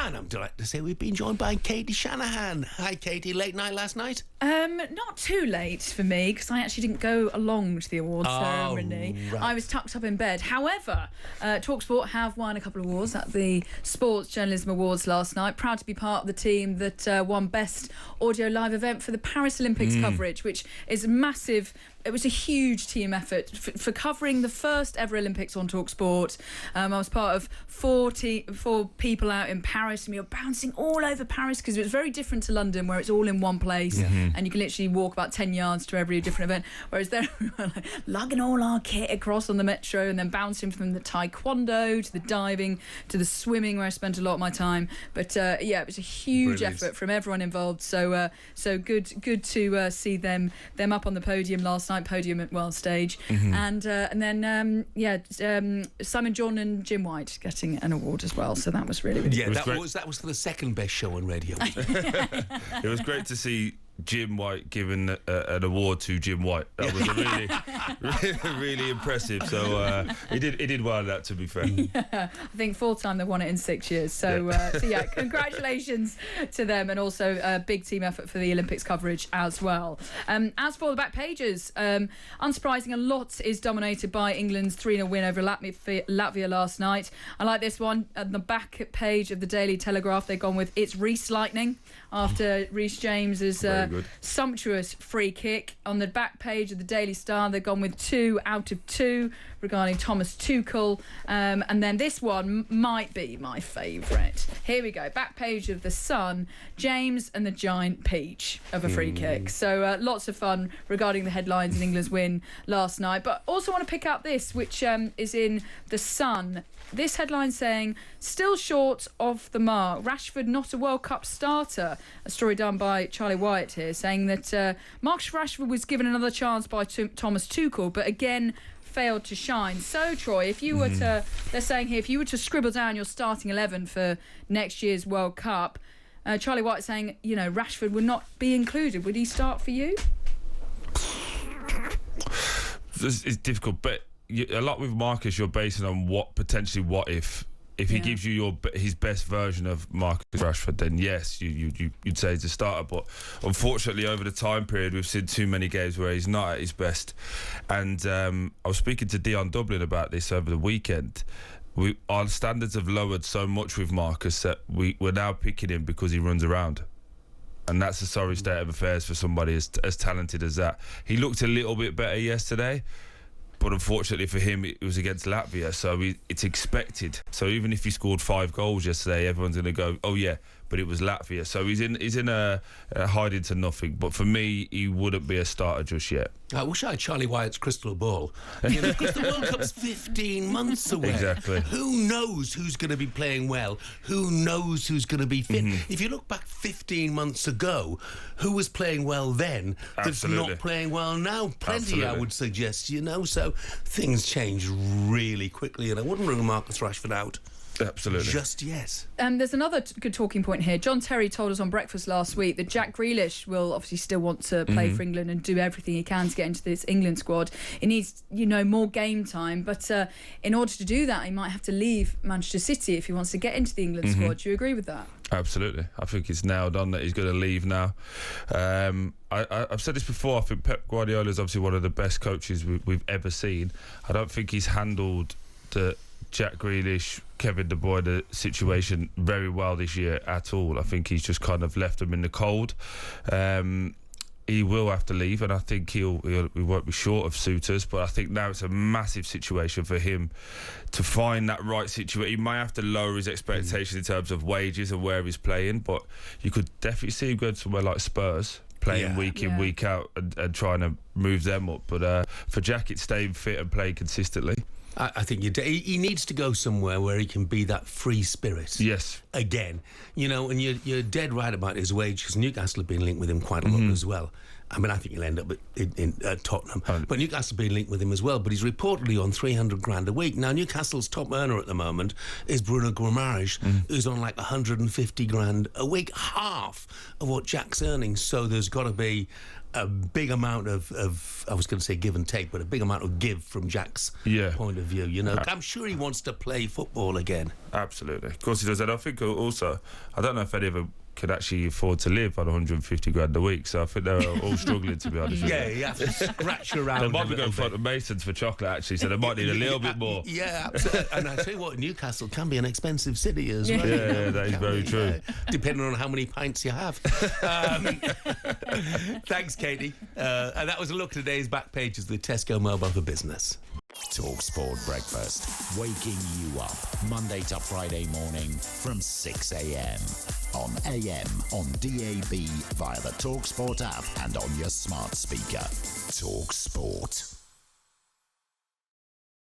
And I'm delighted to say we've been joined by Katie Shanahan. Hi, Katie. Late night last night? Not too late for me, because I actually didn't go along to the awards ceremony. Right. I was tucked up in bed. However, TalkSPORT have won a couple of awards at the Sports Journalism Awards last night. Proud to be part of the team that won Best Audio Live Event for the Paris Olympics coverage, which is massive. It was a huge team effort for covering the first ever Olympics on TalkSPORT. I was part of four people out in Paris, and we were bouncing all over Paris because it was very different to London, where it's all in one place and you can literally walk about 10 yards to every different event. Whereas there we were like lugging all our kit across on the metro and then bouncing from the taekwondo to the diving to the swimming, where I spent a lot of my time. But yeah, it was a huge effort from everyone involved. So good to see them up on the podium last night. Podium at World Stage, and then Simon John and Jim White getting an award as well. So that was really yeah. That was for the second best show on radio. It was great to see Jim White giving an award to Jim White. That was really impressive. So he did well at that, to be fair. Yeah, I think full time they've won it in 6 years. So congratulations to them, and also a big team effort for the Olympics coverage as well. As for the back pages, unsurprising, a lot is dominated by England's 3-0 win over Latvia last night. I like this one. At the back page of the Daily Telegraph, they've gone with "It's Reece Lightning" after Reece James's sumptuous free kick. On the back page of the Daily Star, they've gone with 2 out of 2 regarding Thomas Tuchel. And then this one might be my favourite. Here we go. Back page of the Sun, James and the giant peach of a free kick. So lots of fun regarding the headlines in England's win last night. But also want to pick up this, which is in the Sun. This headline saying, "Still short of the mark. Rashford not a World Cup starter." A story done by Charlie Wyatt here, saying that Marcus Rashford was given another chance by Thomas Tuchel, but again failed to shine. So, Troy, if you were to, they're saying here, if you were to scribble down your starting 11 for next year's World Cup, Charlie Wyatt saying, Rashford would not be included. Would he start for you? It's difficult, but a lot with Marcus, you're basing on what if he gives you his best version of Marcus Rashford, then yes, you'd say he's a starter. But unfortunately, over the time period, we've seen too many games where he's not at his best. And I was speaking to Dion Dublin about this over the weekend. Our standards have lowered so much with Marcus that we're now picking him because he runs around. And that's a sorry state of affairs for somebody as talented as that. He looked a little bit better yesterday, but unfortunately for him, it was against Latvia, so it's expected. So even if he scored 5 goals yesterday, everyone's going to go, "Oh yeah," but it was Latvia. So he's in a hiding to nothing. But for me, he wouldn't be a starter just yet. I wish I had Charlie Wyatt's crystal ball. Because the World Cup's 15 months away. Exactly. Who knows who's going to be playing well? Who knows who's going to be fit? If you look back 15 months ago, who was playing well then that's not playing well now? Plenty, I would suggest, So things change really quickly, and I wouldn't rule Marcus Rashford out. Absolutely. Just yes. There's another good talking point here. John Terry told us on breakfast last week that Jack Grealish will obviously still want to play for England and do everything he can to get into this England squad. He needs, more game time, but in order to do that, he might have to leave Manchester City if he wants to get into the England squad. Do you agree with that? Absolutely. I think it's nailed on that he's going to leave now. I've said this before. I think Pep Guardiola is obviously one of the best coaches we've ever seen. I don't think he's handled the Jack Grealish, Kevin De Bruyne situation very well this year at all. I think he's just kind of left them in the cold. He will have to leave, and I think he won't be short of suitors, but I think now it's a massive situation for him to find that right situation. He might have to lower his expectations in terms of wages and where he's playing, but you could definitely see him going somewhere like Spurs, playing week in, week out, and trying to move them up. But for Jack, it's staying fit and playing consistently. I think he needs to go somewhere where he can be that free spirit. Yes. Again, and you're dead right about his wage, because Newcastle have been linked with him quite a lot as well. I mean, I think he'll end up in Tottenham. But Newcastle being linked with him as well. But he's reportedly on 300 grand a week. Now, Newcastle's top earner at the moment is Bruno Guimaraes, who's on like 150 grand a week, half of what Jack's earning. So there's got to be a big amount of I was going to say give and take, but a big amount of give from Jack's point of view. You know, I'm sure he wants to play football again. Absolutely, of course he does. And I think also, I don't know if any of them could actually afford to live on 150 grand a week, so I think they're all struggling, to be honest. You have to scratch around. They might be going front of Masons for chocolate, actually, so they might need a little bit more. Yeah, absolutely. And I tell you what, Newcastle can be an expensive city as well. Yeah, that is very true. Depending on how many pints you have. Thanks, Katie. And that was a look at today's back pages of the Tesco Mobile for Business. TalkSPORT Breakfast, waking you up Monday to Friday morning from 6 a.m. on AM, on DAB, via the TalkSPORT app and on your smart speaker. TalkSPORT.